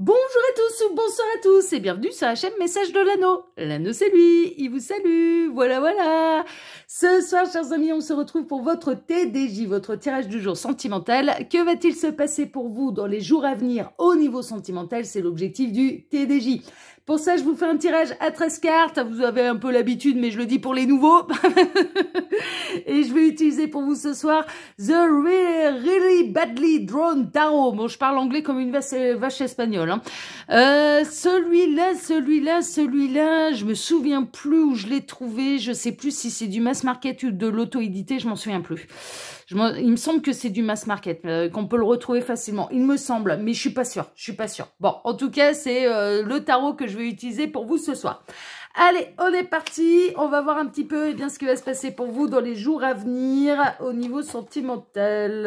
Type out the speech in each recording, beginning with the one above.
Bonjour à tous ou bonsoir à tous et bienvenue sur la chaîne Message de l'Anneau. L'Anneau c'est lui, il vous salue, voilà. Ce soir, chers amis, on se retrouve pour votre TDJ, votre tirage du jour sentimental. Que va-t-il se passer pour vous dans les jours à venir au niveau sentimental? C'est l'objectif du TDJ. Pour ça, je vous fais un tirage à 13 cartes. Vous avez un peu l'habitude, mais je le dis pour les nouveaux. Et je vais utiliser pour vous ce soir The Really Badly Drawn Tarot. Bon, je parle anglais comme une vache espagnole. Hein. Celui-là, je me souviens plus où je l'ai trouvé. Je sais plus si c'est du mass market ou de l'auto-édité, je m'en souviens plus. Il me semble que c'est du mass market, qu'on peut le retrouver facilement. Il me semble, mais je suis pas sûre. Bon, en tout cas, c'est le tarot que je vais utiliser pour vous ce soir. Allez, on est parti. On va voir un petit peu ce qui va se passer pour vous dans les jours à venir au niveau sentimental.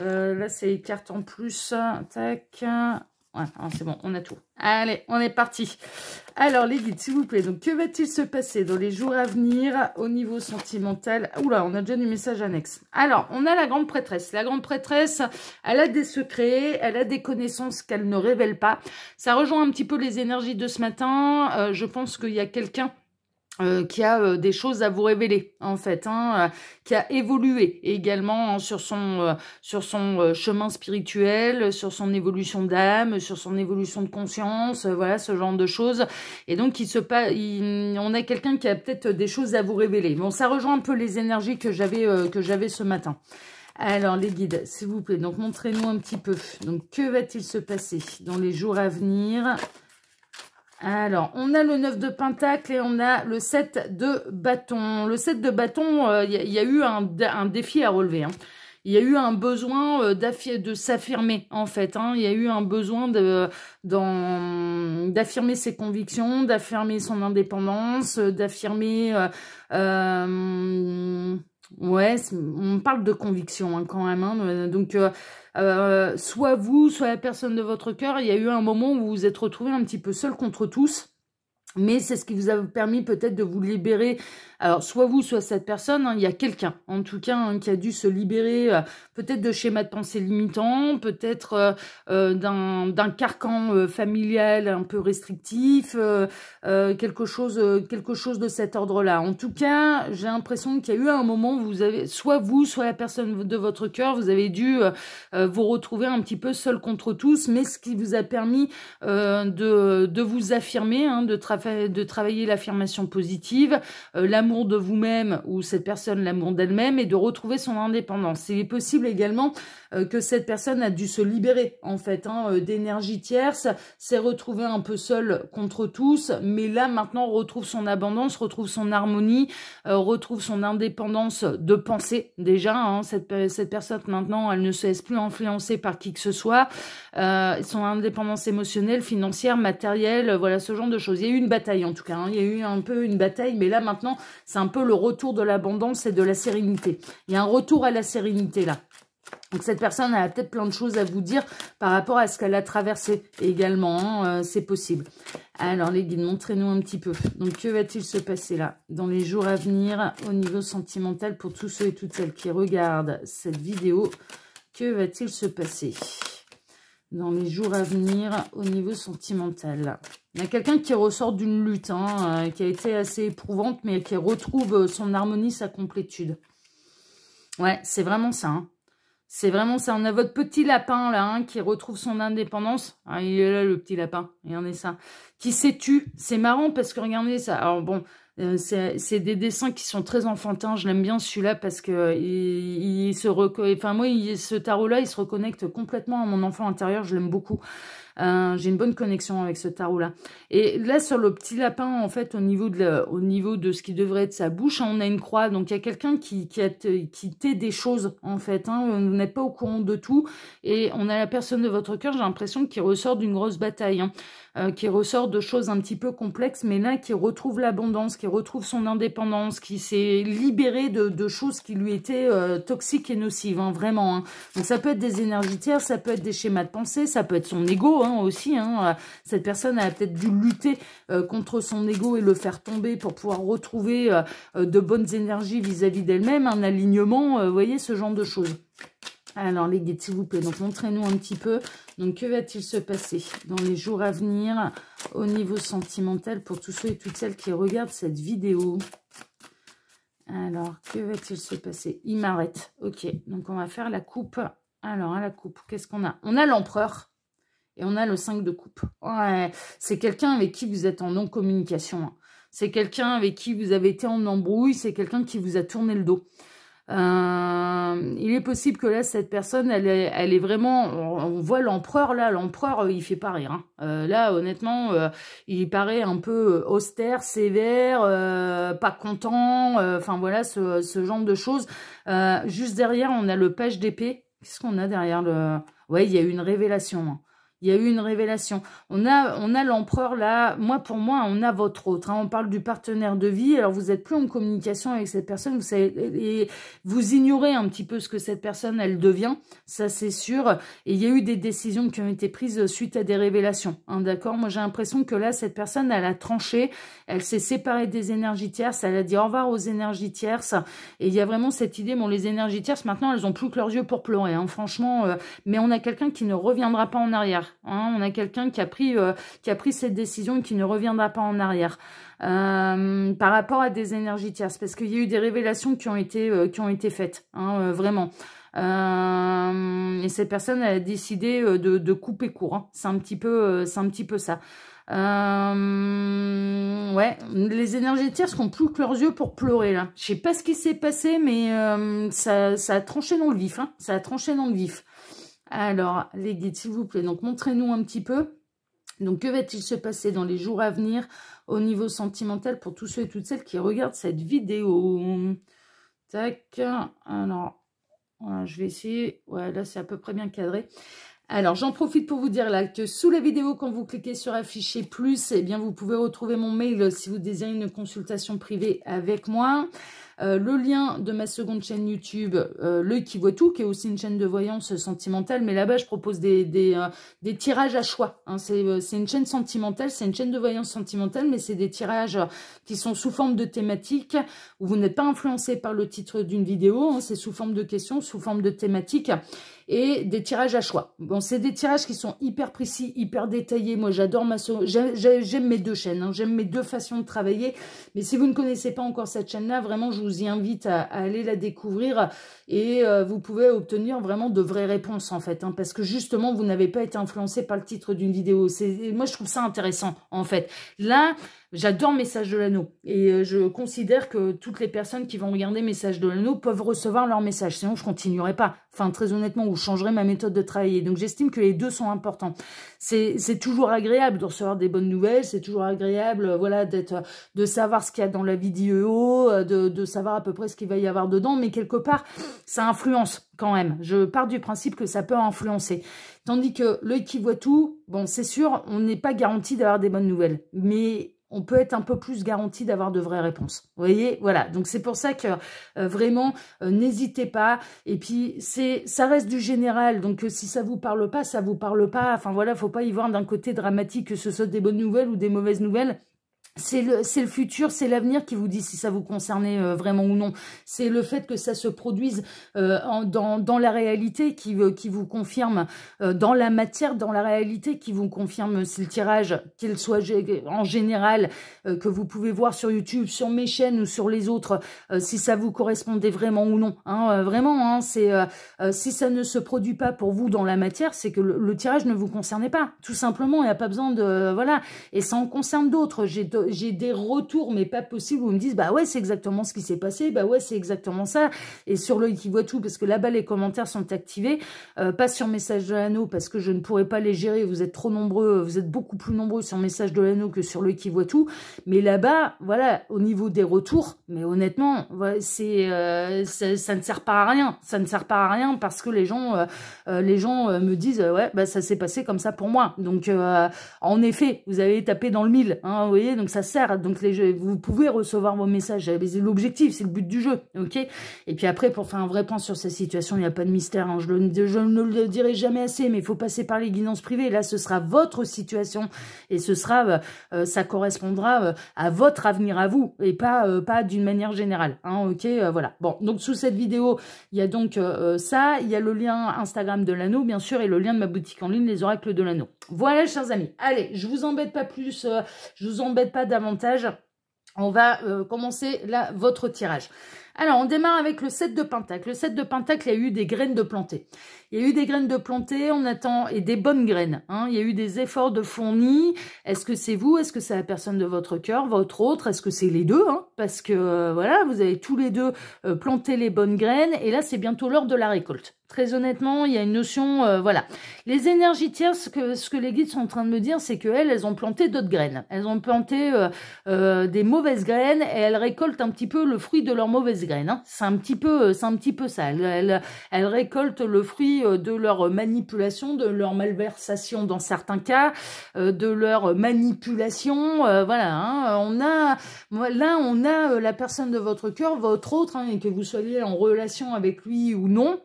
Là, c'est les cartes en plus. Tac. Ouais, c'est bon, on a tout. Allez, on est parti. Alors, les guides, s'il vous plaît. Donc, que va-t-il se passer dans les jours à venir au niveau sentimental? Oula, on a déjà du message annexe. Alors, on a la grande prêtresse. La grande prêtresse, elle a des secrets, elle a des connaissances qu'elle ne révèle pas. Ça rejoint un petit peu les énergies de ce matin. Je pense qu'il y a quelqu'un qui a des choses à vous révéler en fait, qui a évolué également sur son chemin spirituel, sur son évolution d'âme, sur son évolution de conscience, voilà ce genre de choses. Et donc on a quelqu'un qui a peut-être des choses à vous révéler. Bon, ça rejoint un peu les énergies que j'avais ce matin. Alors les guides, s'il vous plaît, donc montrez-nous un petit peu. Donc que va-t-il se passer dans les jours à venir? Alors, on a le 9 de Pentacle et on a le 7 de bâton. Le 7 de bâton, il y a eu un défi à relever. Hein. Il y a eu un besoin de s'affirmer, en fait. Hein. Il y a eu un besoin d'affirmer ses convictions, d'affirmer son indépendance, d'affirmer... ouais, on parle de conviction hein, quand même. Hein. Donc... soit vous, soit la personne de votre cœur, il y a eu un moment où vous vous êtes retrouvé un petit peu seul contre tous. Mais c'est ce qui vous a permis peut-être de vous libérer. Alors, soit vous, soit cette personne, hein, il y a quelqu'un, en tout cas, hein, qui a dû se libérer peut-être de schémas de pensée limitants, peut-être d'un carcan familial un peu restrictif, quelque chose de cet ordre-là. En tout cas, j'ai l'impression qu'il y a eu un moment où vous avez, soit vous, soit la personne de votre cœur, vous avez dû vous retrouver un petit peu seul contre tous, mais ce qui vous a permis de vous affirmer, hein, de travailler l'affirmation positive, l'amour de vous-même ou cette personne l'amour d'elle-même et de retrouver son indépendance. C'est possible également que cette personne a dû se libérer en fait d'énergie tierce, s'est retrouvée un peu seule contre tous, mais là maintenant retrouve son abondance, retrouve son harmonie, retrouve son indépendance de pensée déjà. Hein, cette personne maintenant, elle ne se laisse plus influencer par qui que ce soit. Son indépendance émotionnelle, financière, matérielle, voilà ce genre de choses. Il y a eu une bataille en tout cas, hein, il y a eu un peu une bataille, mais là maintenant c'est un peu le retour de l'abondance et de la sérénité. Il y a un retour à la sérénité là. Donc cette personne a peut-être plein de choses à vous dire par rapport à ce qu'elle a traversé également, hein, c'est possible. Alors les guides, montrez-nous un petit peu. Donc que va-t-il se passer là dans les jours à venir au niveau sentimental pour tous ceux et toutes celles qui regardent cette vidéo? Que va-t-il se passer dans les jours à venir au niveau sentimental? Il y a quelqu'un qui ressort d'une lutte qui a été assez éprouvante, mais qui retrouve son harmonie, sa complétude. Ouais, c'est vraiment ça. Hein. C'est vraiment ça. On a votre petit lapin là, qui retrouve son indépendance. Ah, il est là le petit lapin. Regardez ça. Qui s'est tu. C'est marrant parce que regardez ça. Alors bon, c'est des dessins qui sont très enfantins. Je l'aime bien celui-là parce que il se enfin moi, ce tarot-là, il se reconnecte complètement à mon enfant intérieur. Je l'aime beaucoup. J'ai une bonne connexion avec ce tarot-là. Et là, sur le petit lapin, en fait, au niveau de ce qui devrait être sa bouche, on a une croix. Donc, il y a quelqu'un qui tait des choses, en fait. Vous n'êtes pas au courant de tout. Et on a la personne de votre cœur, j'ai l'impression, qui ressort d'une grosse bataille. Qui ressort de choses un petit peu complexes, mais là, qui retrouve l'abondance, qui retrouve son indépendance, qui s'est libéré de choses qui lui étaient toxiques et nocives, vraiment. Donc, ça peut être des énergies tierces, ça peut être des schémas de pensée, ça peut être son ego, aussi. Cette personne a peut-être dû lutter contre son ego et le faire tomber pour pouvoir retrouver de bonnes énergies vis-à-vis d'elle-même, un alignement, vous voyez, ce genre de choses. Alors, les guides, s'il vous plaît, donc montrez-nous un petit peu. Donc, que va-t-il se passer dans les jours à venir au niveau sentimental pour tous ceux et toutes celles qui regardent cette vidéo? Alors, que va-t-il se passer? Il m'arrête. Ok, donc on va faire la coupe. Alors, à la coupe, qu'est-ce qu'on a? On a l'empereur et on a le 5 de coupe. Ouais, c'est quelqu'un avec qui vous êtes en non-communication. Hein. C'est quelqu'un avec qui vous avez été en embrouille. C'est quelqu'un qui vous a tourné le dos. Il est possible que là, cette personne, elle est vraiment... On voit l'empereur, là. L'empereur, il fait pas rire. Hein. Là, honnêtement, il paraît un peu austère, sévère, pas content. Enfin, voilà, ce genre de choses. Juste derrière, on a le page d'épée. Qu'est-ce qu'on a derrière le... Ouais, il y a eu une révélation. Hein. Il y a eu une révélation. On a l'empereur là. Moi, pour moi, on a votre autre. Hein. On parle du partenaire de vie. Alors, vous n'êtes plus en communication avec cette personne. Vous savez, et vous ignorez un petit peu ce que cette personne, elle devient. Ça, c'est sûr. Et il y a eu des décisions qui ont été prises suite à des révélations. Hein, d'accord? Moi, j'ai l'impression que là, cette personne, elle a tranché. Elle s'est séparée des énergies tierces. Elle a dit au revoir aux énergies tierces. Et il y a vraiment cette idée, bon, les énergies tierces, maintenant, elles ont plus que leurs yeux pour pleurer. Hein, franchement, mais on a quelqu'un qui ne reviendra pas en arrière. Hein, on a quelqu'un qui a pris cette décision et qui ne reviendra pas en arrière par rapport à des énergies tierces, parce qu'il y a eu des révélations qui ont été faites, hein, vraiment. Et cette personne a décidé de couper court. Hein. C'est un petit peu ça. Ouais, les énergies tierces n'ont plus que leurs yeux pour pleurer là. Je sais pas ce qui s'est passé, mais ça a tranché dans le vif. Hein. Ça a tranché dans le vif. Alors, les guides, s'il vous plaît, donc montrez-nous un petit peu. Donc, que va-t-il se passer dans les jours à venir au niveau sentimental pour tous ceux et toutes celles qui regardent cette vidéo? Tac, alors, voilà, je vais essayer. Ouais, là, c'est à peu près bien cadré. Alors, j'en profite pour vous dire là que sous la vidéo, quand vous cliquez sur afficher plus, eh bien, vous pouvez retrouver mon mail si vous désirez une consultation privée avec moi. Le lien de ma seconde chaîne YouTube, L'œil qui voit tout, qui est aussi une chaîne de voyance sentimentale. Mais là-bas, je propose des tirages à choix. Hein. C'est une chaîne sentimentale, c'est une chaîne de voyance sentimentale, mais c'est des tirages qui sont sous forme de thématiques, où vous n'êtes pas influencé par le titre d'une vidéo. Hein. C'est sous forme de questions, sous forme de thématiques. Et des tirages à choix. Bon, c'est des tirages qui sont hyper précis, hyper détaillés. Moi, j'adore j'aime mes deux chaînes, hein. J'aime mes deux façons de travailler. Mais si vous ne connaissez pas encore cette chaîne-là, vraiment, je vous y invite à aller la découvrir. Et vous pouvez obtenir vraiment de vraies réponses, en fait. Hein, parce que justement, vous n'avez pas été influencé par le titre d'une vidéo. Moi, je trouve ça intéressant, en fait. Là, j'adore Message de l'Anneau et je considère que toutes les personnes qui vont regarder Message de l'Anneau peuvent recevoir leur message. Sinon, je continuerai pas. Enfin, très honnêtement, ou je changerai ma méthode de travailler. Donc, j'estime que les deux sont importants. C'est toujours agréable de recevoir des bonnes nouvelles. C'est toujours agréable, voilà, de savoir ce qu'il y a dans la vidéo, de savoir à peu près ce qu'il va y avoir dedans. Mais quelque part, ça influence quand même. Je pars du principe que ça peut influencer. Tandis que l'œil qui voit tout, bon, c'est sûr, on n'est pas garanti d'avoir des bonnes nouvelles. Mais on peut être un peu plus garanti d'avoir de vraies réponses. Vous voyez, voilà. Donc, c'est pour ça que vraiment, n'hésitez pas. Et puis, ça reste du général. Donc, si ça vous parle pas, ça vous parle pas. Enfin, voilà, faut pas y voir d'un côté dramatique que ce soit des bonnes nouvelles ou des mauvaises nouvelles. C'est le futur, c'est l'avenir qui vous dit si ça vous concernait vraiment ou non. C'est le fait que ça se produise dans la réalité qui vous confirme, dans la matière, dans la réalité qui vous confirme si le tirage, qu'il soit en général, que vous pouvez voir sur YouTube, sur mes chaînes ou sur les autres, si ça vous correspondait vraiment ou non. Hein, vraiment, hein, si ça ne se produit pas pour vous dans la matière, c'est que le tirage ne vous concernait pas. Tout simplement, il n'y a pas besoin de... Voilà. Et ça en concerne d'autres. J'ai des retours, mais pas possible, où ils me disent, bah ouais, c'est exactement ce qui s'est passé, bah ouais, c'est exactement ça. Et sur l'œil qui voit tout, parce que là-bas, les commentaires sont activés, pas sur Message de l'Anneau, parce que je ne pourrais pas les gérer, vous êtes trop nombreux, vous êtes beaucoup plus nombreux sur Message de l'Anneau que sur l'œil qui voit tout. Mais là-bas, voilà, au niveau des retours, mais honnêtement, voilà, ça ne sert pas à rien. Ça ne sert pas à rien parce que les gens me disent, ouais, bah ça s'est passé comme ça pour moi. Donc, en effet, vous avez tapé dans le mille, hein, vous voyez, donc ça ça sert. Donc vous pouvez recevoir vos messages. C'est l'objectif, c'est le but du jeu, ok? Et puis après, pour faire un vrai point sur cette situation, il n'y a pas de mystère, hein. Je ne le dirai jamais assez, mais il faut passer par les guidances privées. Là, ce sera votre situation et ce sera, ça correspondra à votre avenir à vous et pas d'une manière générale, hein, ok? Voilà. Bon, donc sous cette vidéo, il y a donc ça, il y a le lien Instagram de l'anneau, bien sûr, et le lien de ma boutique en ligne, les oracles de l'anneau. Voilà, chers amis. Allez, je vous embête pas plus, je vous embête pas davantage. On va commencer là votre tirage. Alors, on démarre avec le 7 de Pentacle. Le 7 de Pentacle, il y a eu des graines de planter. Il y a eu des graines de planter, on attend, et des bonnes graines, hein. Il y a eu des efforts de fournis. Est-ce que c'est vous? Est-ce que c'est la personne de votre cœur, votre autre? Est-ce que c'est les deux, hein? Parce que, voilà, vous avez tous les deux planté les bonnes graines. Et là, c'est bientôt l'heure de la récolte. Très honnêtement, il y a une notion, voilà. Les énergies tierces, ce que les guides sont en train de me dire, c'est qu'elles, elles ont planté d'autres graines. Elles ont planté des mauvaises graines et elles récoltent un petit peu le fruit de leurs mauvaises graines, hein. C'est un petit peu ça. Elles récoltent le fruit de leur manipulation, de leur malversation dans certains cas, de leur manipulation, voilà, hein. On a la personne de votre cœur, votre autre, hein, et que vous soyez en relation avec lui ou non,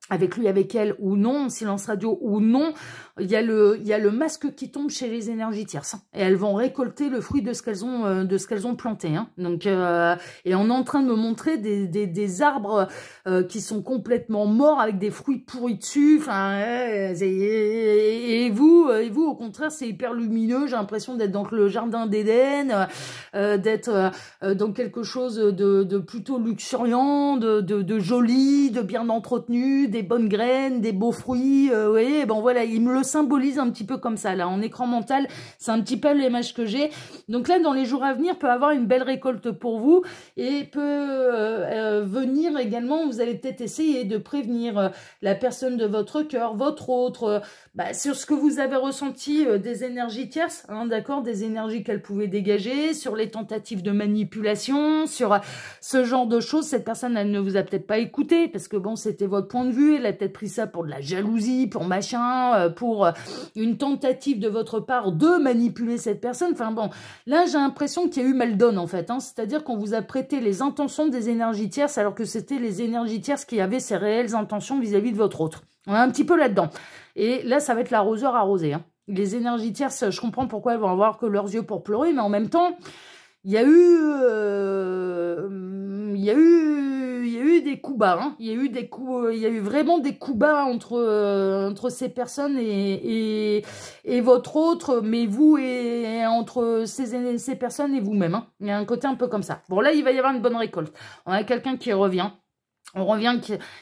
avec lui, avec elle ou non, en silence radio ou non, il y a le masque qui tombe chez les énergies tierces, hein, et elles vont récolter le fruit de ce qu'elles ont planté, hein. Donc et on est en train de me montrer des arbres qui sont complètement morts avec des fruits pourris dessus, enfin et vous au contraire c'est hyper lumineux, j'ai l'impression d'être dans le jardin d'Éden, d'être dans quelque chose de plutôt luxuriant, de joli, de bien entretenu, des bonnes graines, des beaux fruits, vous voyez, bon voilà, il me le symbolise un petit peu comme ça, là, en écran mental, c'est un petit peu l'image que j'ai. Donc là, dans les jours à venir, peut avoir une belle récolte pour vous, et peut venir également, vous allez peut-être essayer de prévenir la personne de votre cœur, votre autre, sur ce que vous avez ressenti des énergies tierces, hein, d'accord, des énergies qu'elle pouvait dégager, sur les tentatives de manipulation, sur ce genre de choses. Cette personne, elle ne vous a peut-être pas écouté, parce que bon, c'était votre point de vue, elle a peut-être pris ça pour de la jalousie, pour machin, pour une tentative de votre part de manipuler cette personne. Enfin bon, là, j'ai l'impression qu'il y a eu mal donne, en fait, hein, c'est-à-dire qu'on vous a prêté les intentions des énergies tierces, alors que c'était les énergies tierces qui avaient ces réelles intentions vis-à-vis de votre autre. On est un petit peu là-dedans. Et là, ça va être l'arroseur arrosé, hein. Les énergies tierces, je comprends pourquoi elles vont avoir que leurs yeux pour pleurer, mais en même temps, il y a eu des coups bas, hein. Il y a eu vraiment des coups bas entre ces personnes et votre autre, mais vous et entre ces personnes et vous-même, hein. Il y a un côté un peu comme ça. Bon, là, il va y avoir une bonne récolte. On a quelqu'un qui revient. Il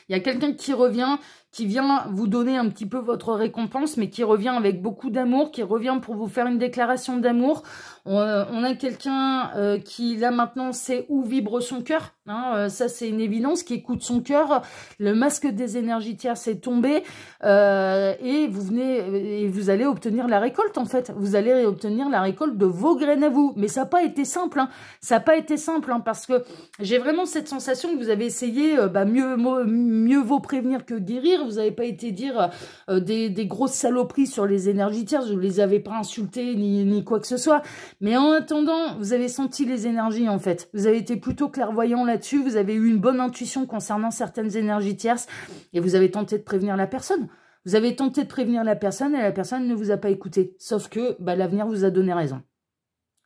y a quelqu'un qui revient, qui vient vous donner un petit peu votre récompense, mais qui revient avec beaucoup d'amour, qui revient pour vous faire une déclaration d'amour. On a quelqu'un qui, là, maintenant, sait où vibre son cœur, hein, ça, c'est une évidence, qui écoute son cœur. Le masque des énergies tierces est tombé, et vous allez obtenir la récolte, en fait. Vous allez obtenir la récolte de vos graines à vous. Mais ça n'a pas été simple, hein. Ça n'a pas été simple, hein, parce que j'ai vraiment cette sensation que vous avez essayé, mieux vaut prévenir que guérir. Vous n'avez pas été dire des grosses saloperies sur les énergies tierces, vous ne les avez pas insultées ni quoi que ce soit. Mais en attendant, vous avez senti les énergies, en fait. Vous avez été plutôt clairvoyant là-dessus, vous avez eu une bonne intuition concernant certaines énergies tierces, et vous avez tenté de prévenir la personne. Vous avez tenté de prévenir la personne, et la personne ne vous a pas écouté. Sauf que l'avenir vous a donné raison.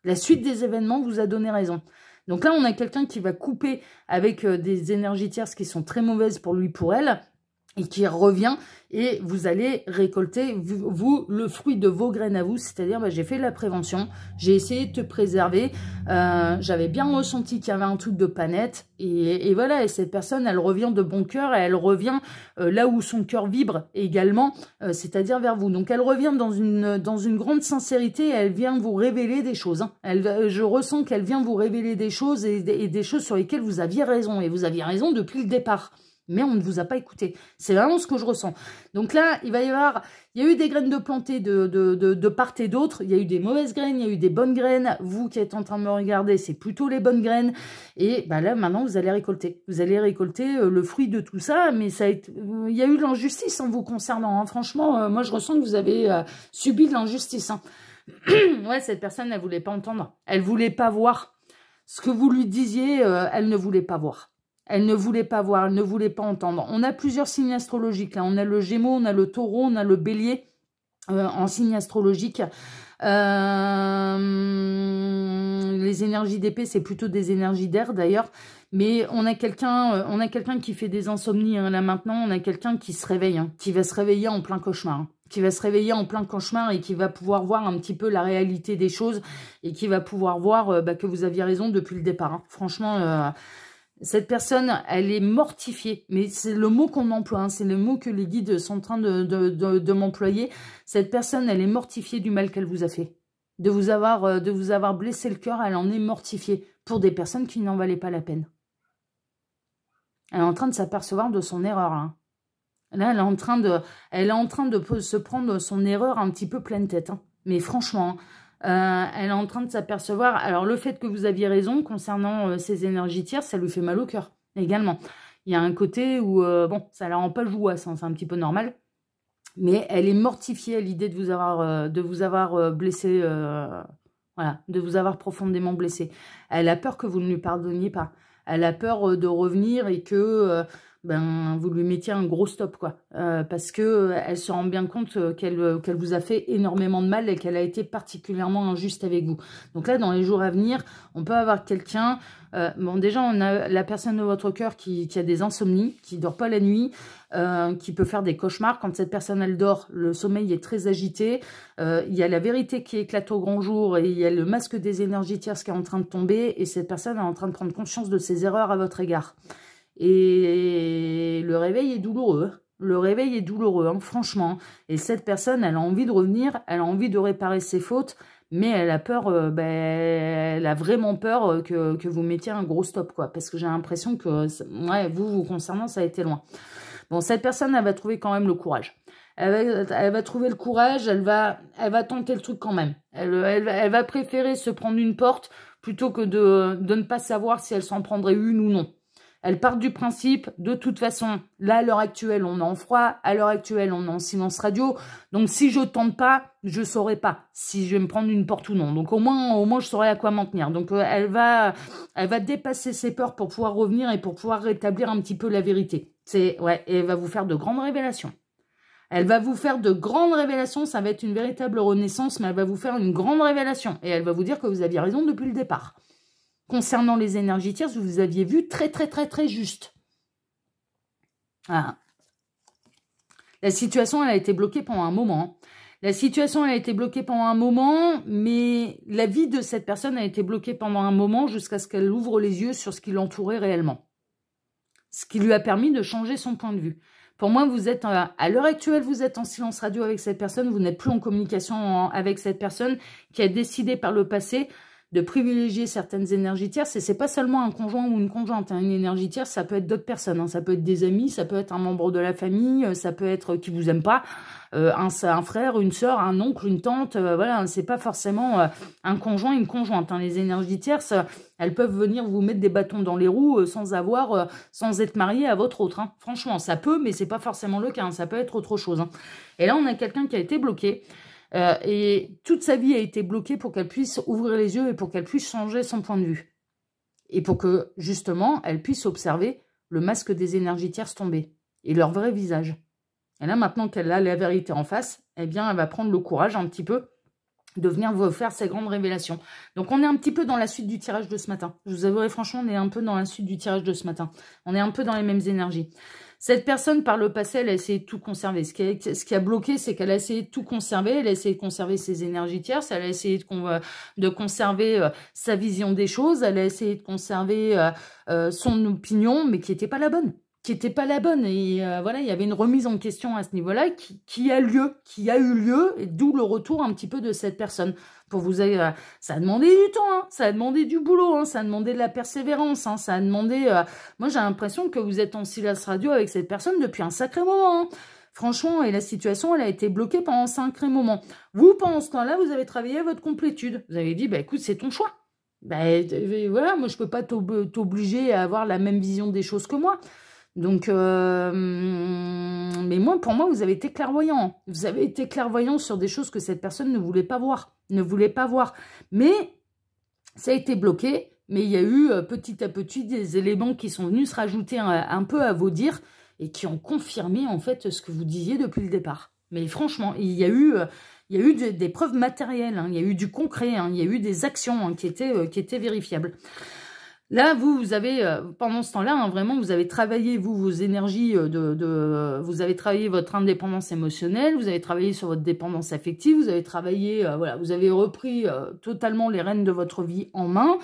La suite des événements vous a donné raison. Donc là, on a quelqu'un qui va couper avec des énergies tierces qui sont très mauvaises pour lui, pour elle, et qui revient, et vous allez récolter, vous, le fruit de vos graines à vous, c'est-à-dire, j'ai fait de la prévention, j'ai essayé de te préserver, j'avais bien ressenti qu'il y avait un truc de pas net, et voilà, et cette personne, elle revient de bon cœur, et elle revient là où son cœur vibre également, c'est-à-dire vers vous. Donc elle revient dans une grande sincérité, et elle vient vous révéler des choses, hein. Je ressens qu'elle vient vous révéler des choses, et des choses sur lesquelles vous aviez raison, et vous aviez raison depuis le départ. Mais on ne vous a pas écouté. C'est vraiment ce que je ressens. Donc là, il y a eu des graines de planter de part et d'autre. Il y a eu des mauvaises graines, il y a eu des bonnes graines. Vous qui êtes en train de me regarder, c'est plutôt les bonnes graines. Et là, maintenant, vous allez récolter. Vous allez récolter le fruit de tout ça. Mais il y a eu de l'injustice en vous concernant, hein. Franchement, moi, je ressens que vous avez subi de l'injustice, hein. Ouais, cette personne, elle voulait pas entendre. Elle voulait pas voir. Ce que vous lui disiez, elle ne voulait pas voir. Elle ne voulait pas voir, elle ne voulait pas entendre. On a plusieurs signes astrologiques. Là. On a le Gémeaux, on a le Taureau, on a le Bélier en signe astrologique. Les énergies d'épée, c'est plutôt des énergies d'air d'ailleurs. Mais on a quelqu'un qui fait des insomnies hein, là maintenant. On a quelqu'un qui se réveille, hein, qui va se réveiller en plein cauchemar. Hein, qui va se réveiller en plein cauchemar et qui va pouvoir voir un petit peu la réalité des choses et qui va pouvoir voir que vous aviez raison depuis le départ. Hein. Franchement, cette personne, elle est mortifiée. Mais c'est le mot qu'on emploie, hein, c'est le mot que les guides sont en train de m'employer. Cette personne, elle est mortifiée du mal qu'elle vous a fait. De vous avoir blessé le cœur, elle en est mortifiée. Pour des personnes qui n'en valaient pas la peine. Elle est en train de s'apercevoir de son erreur. Hein. Là, elle est en train de se prendre son erreur un petit peu pleine tête. Hein. Mais franchement, elle est en train de s'apercevoir. Alors, le fait que vous aviez raison concernant ces énergies tierces, ça lui fait mal au cœur également. Il y a un côté où, bon, ça la rend pas jouasse, hein, c'est un petit peu normal. Mais elle est mortifiée à l'idée de vous avoir blessé, voilà, de vous avoir profondément blessé. Elle a peur que vous ne lui pardonniez pas. Elle a peur de revenir et que vous lui mettiez un gros stop, quoi. Parce que elle se rend bien compte qu'elle vous a fait énormément de mal et qu'elle a été particulièrement injuste avec vous. Donc là, dans les jours à venir, on peut avoir quelqu'un... bon, déjà, on a la personne de votre cœur qui a des insomnies, qui dort pas la nuit, qui peut faire des cauchemars. Quand cette personne, elle dort, le sommeil est très agité. Il y a la vérité qui éclate au grand jour et il y a le masque des énergies tierces qui est en train de tomber et cette personne est en train de prendre conscience de ses erreurs à votre égard. Et le réveil est douloureux. Le réveil est douloureux, hein, franchement. Et cette personne, elle a envie de revenir, elle a envie de réparer ses fautes, mais elle a peur, elle a vraiment peur que vous mettiez un gros stop, quoi. Parce que j'ai l'impression que, ouais, vous concernant, ça a été loin. Bon, cette personne, elle va trouver quand même le courage. Elle va trouver le courage, elle va tenter le truc quand même. Elle va préférer se prendre une porte plutôt que de ne pas savoir si elle s'en prendrait une ou non. Elle part du principe, de toute façon, là, à l'heure actuelle, on est en froid, à l'heure actuelle, on est en silence radio, donc si je tente pas, je saurai pas si je vais me prendre une porte ou non. Donc au moins je saurai à quoi m'en tenir. Donc elle va dépasser ses peurs pour pouvoir revenir et pour pouvoir rétablir un petit peu la vérité. Ouais, et elle va vous faire de grandes révélations. Elle va vous faire de grandes révélations, ça va être une véritable renaissance, mais elle va vous faire une grande révélation. Et elle va vous dire que vous aviez raison depuis le départ. Concernant les énergies tierces, vous aviez vu très, très, très, très juste. Voilà. La situation, elle a été bloquée pendant un moment. La situation, elle a été bloquée pendant un moment, mais la vie de cette personne a été bloquée pendant un moment jusqu'à ce qu'elle ouvre les yeux sur ce qui l'entourait réellement. Ce qui lui a permis de changer son point de vue. Pour moi, vous êtes, à l'heure actuelle, vous êtes en silence radio avec cette personne, vous n'êtes plus en communication avec cette personne qui a décidé par le passé de privilégier certaines énergies tierces, et c'est pas seulement un conjoint ou une conjointe, hein. Une énergie tierce, ça peut être d'autres personnes, hein. Ça peut être des amis, ça peut être un membre de la famille, ça peut être qui vous aime pas, un frère, une sœur, un oncle, une tante, voilà, c'est pas forcément un conjoint, une conjointe, hein. Les énergies tierces, elles peuvent venir vous mettre des bâtons dans les roues sans être marié à votre autre, hein. Franchement, ça peut, mais c'est pas forcément le cas, hein. Ça peut être autre chose, hein. Et là, on a quelqu'un qui a été bloqué. Et toute sa vie a été bloquée pour qu'elle puisse ouvrir les yeux et pour qu'elle puisse changer son point de vue. Et pour que, justement, elle puisse observer le masque des énergies tierces tomber et leur vrai visage. Et là, maintenant qu'elle a la vérité en face, eh bien, elle va prendre le courage un petit peu de venir vous faire ces grandes révélations. Donc, on est un petit peu dans la suite du tirage de ce matin. Je vous avouerai, franchement, on est un peu dans la suite du tirage de ce matin. On est un peu dans les mêmes énergies. Cette personne, par le passé, elle a essayé de tout conserver. Ce qui a bloqué, c'est qu'elle a essayé de tout conserver. Elle a essayé de conserver ses énergies tierces. Elle a essayé de conserver sa vision des choses. Elle a essayé de conserver son opinion, mais qui n'était pas la bonne. Et voilà, il y avait une remise en question à ce niveau-là qui a eu lieu, et d'où le retour un petit peu de cette personne. Pour vous, ça a demandé du temps, hein, ça a demandé du boulot, hein, ça a demandé de la persévérance, hein, ça a demandé... moi, j'ai l'impression que vous êtes en silence radio avec cette personne depuis un sacré moment, hein. Franchement, et la situation, elle a été bloquée pendant un sacré moment. Vous, pendant ce temps-là, vous avez travaillé à votre complétude. Vous avez dit, bah écoute, c'est ton choix. Bah voilà, moi, je peux pas t'obliger à avoir la même vision des choses que moi. Donc, mais moi, pour moi, vous avez été clairvoyant. Vous avez été clairvoyant sur des choses que cette personne ne voulait pas voir. Mais ça a été bloqué. Mais il y a eu petit à petit des éléments qui sont venus se rajouter un peu à vos dires et qui ont confirmé en fait ce que vous disiez depuis le départ. Mais franchement, il y a eu des preuves matérielles, hein, il y a eu du concret, hein, il y a eu des actions hein, qui étaient vérifiables. Là, vous avez, pendant ce temps-là, hein, vraiment, vous avez travaillé, vos énergies, vous avez travaillé votre indépendance émotionnelle, vous avez travaillé sur votre dépendance affective, vous avez travaillé, voilà, vous avez repris totalement les rênes de votre vie en main.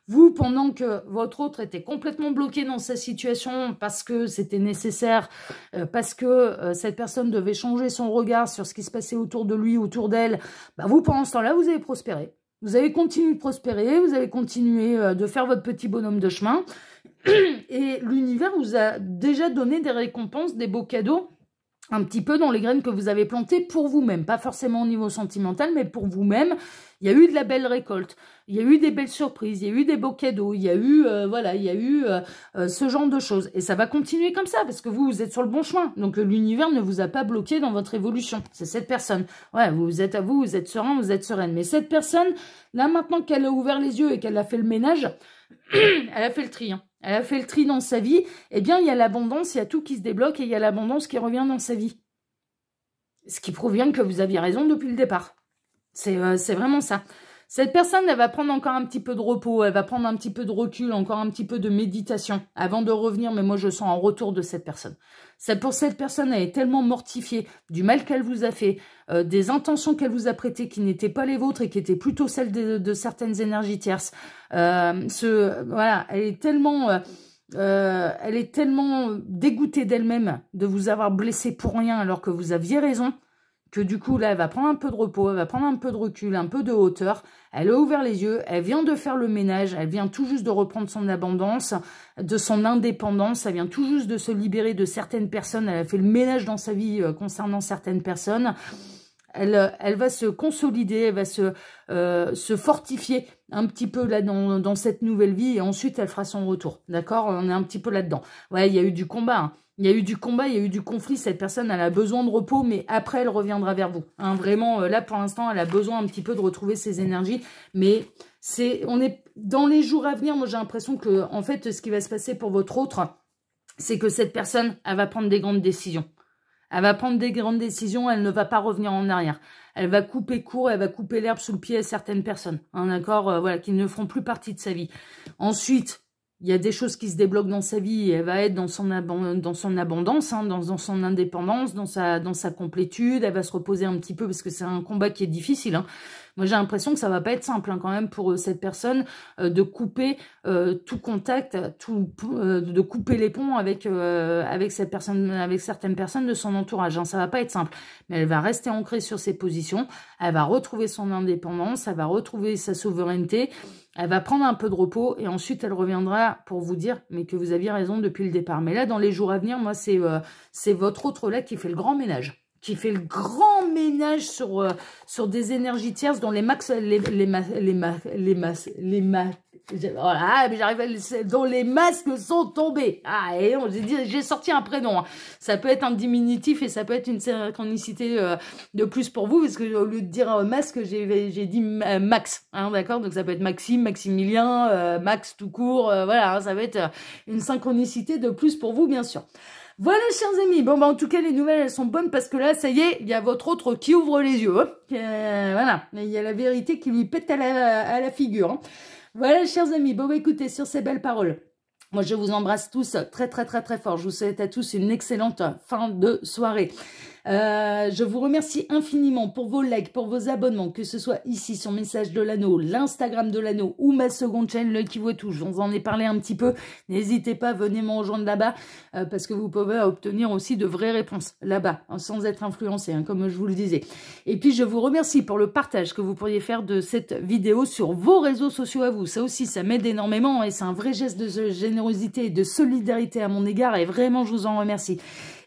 Vous, pendant que votre autre était complètement bloqué dans sa situation parce que c'était nécessaire, parce que cette personne devait changer son regard sur ce qui se passait autour de lui, autour d'elle, bah vous, pendant ce temps-là, vous avez prospéré. Vous avez continué de prospérer, vous avez continué de faire votre petit bonhomme de chemin. Et l'univers vous a déjà donné des récompenses, des beaux cadeaux, un petit peu dans les graines que vous avez plantées pour vous-même. Pas forcément au niveau sentimental, mais pour vous-même. Il y a eu de la belle récolte, il y a eu des belles surprises, il y a eu des beaux cadeaux, il y a eu, voilà, il y a eu ce genre de choses. Et ça va continuer comme ça, parce que vous êtes sur le bon chemin. Donc l'univers ne vous a pas bloqué dans votre évolution. C'est cette personne. Ouais, vous êtes serein, vous êtes sereine. Mais cette personne, là maintenant qu'elle a ouvert les yeux et qu'elle a fait le ménage, elle a fait le tri. Hein. Elle a fait le tri dans sa vie. Eh bien, il y a l'abondance, il y a tout qui se débloque et il y a l'abondance qui revient dans sa vie. Ce qui provient que vous aviez raison depuis le départ. C'est vraiment ça. Cette personne, elle va prendre encore un petit peu de repos, elle va prendre un petit peu de recul, encore un petit peu de méditation avant de revenir. Mais moi, je sens un retour de cette personne. Pour cette personne, elle est tellement mortifiée du mal qu'elle vous a fait, des intentions qu'elle vous a prêtées qui n'étaient pas les vôtres et qui étaient plutôt celles de certaines énergies tierces. Voilà, elle est tellement dégoûtée d'elle-même de vous avoir blessé pour rien alors que vous aviez raison. Que du coup, là, elle va prendre un peu de repos, elle va prendre un peu de recul, un peu de hauteur. Elle a ouvert les yeux, elle vient de faire le ménage, elle vient tout juste de reprendre son abondance, de son indépendance, elle vient tout juste de se libérer de certaines personnes, elle a fait le ménage dans sa vie concernant certaines personnes. Elle va se consolider, elle va se fortifier un petit peu là dans cette nouvelle vie et ensuite elle fera son retour. D'accord? On est un petit peu là-dedans. Ouais, il y a eu du combat, hein. Il y a eu du combat, il y a eu du conflit. Cette personne, elle a besoin de repos, mais après, elle reviendra vers vous. Hein, vraiment, là, pour l'instant, elle a besoin un petit peu de retrouver ses énergies. Mais on est dans les jours à venir. Moi, j'ai l'impression que, en fait, ce qui va se passer pour votre autre, c'est que cette personne, elle va prendre des grandes décisions. Elle va prendre des grandes décisions, elle ne va pas revenir en arrière. Elle va couper court, elle va couper l'herbe sous le pied à certaines personnes. Hein, d'accord, voilà, qui ne feront plus partie de sa vie. Ensuite, il y a des choses qui se débloquent dans sa vie, et elle va être dans son abondance, hein, dans son indépendance, dans sa complétude, elle va se reposer un petit peu parce que c'est un combat qui est difficile. Hein. Moi, j'ai l'impression que ça va pas être simple hein, quand même pour cette personne de couper tout contact, de couper les ponts avec cette personne, avec certaines personnes de son entourage. Hein. Ça va pas être simple, mais elle va rester ancrée sur ses positions, elle va retrouver son indépendance, elle va retrouver sa souveraineté. Elle va prendre un peu de repos et ensuite elle reviendra pour vous dire mais que vous aviez raison depuis le départ. Mais là, dans les jours à venir, moi, c'est votre autre là qui fait le grand ménage. Qui fait le grand ménage sur des énergies tierces dont voilà, mais j'arrive dont les masques sont tombés. Ah, et non, j'ai sorti un prénom. Hein. Ça peut être un diminutif et ça peut être une synchronicité de plus pour vous, parce que au lieu de dire masque, j'ai dit Max. Hein, d'accord? Donc ça peut être Maxime, Maximilien, Max tout court. Voilà, hein, ça va être une synchronicité de plus pour vous, bien sûr. Voilà, chers amis. Bon, bah, en tout cas, les nouvelles, elles sont bonnes parce que là, ça y est, il y a votre autre qui ouvre les yeux. Hein. Voilà. Il y a la vérité qui lui pète à la figure. Hein. Voilà, chers amis. Bon, bah, écoutez, sur ces belles paroles, moi, je vous embrasse tous très, très, très, très fort. Je vous souhaite à tous une excellente fin de soirée. Je vous remercie infiniment pour vos likes, pour vos abonnements, que ce soit ici sur Message de l'Anneau, l'Instagram de l'Anneau ou ma seconde chaîne, L'Œil qui voit tout. Je vous en ai parlé un petit peu. N'hésitez pas, venez me rejoindre là-bas parce que vous pouvez obtenir aussi de vraies réponses là-bas, hein, sans être influencé, hein, comme je vous le disais. Et puis, je vous remercie pour le partage que vous pourriez faire de cette vidéo sur vos réseaux sociaux à vous. Ça aussi, ça m'aide énormément et c'est un vrai geste de générosité et de solidarité à mon égard et vraiment, je vous en remercie.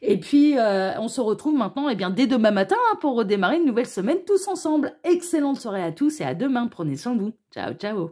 Et puis, on se retrouve maintenant dès demain matin hein, pour redémarrer une nouvelle semaine tous ensemble. Excellente soirée à tous et à demain. Prenez soin de vous. Ciao, ciao.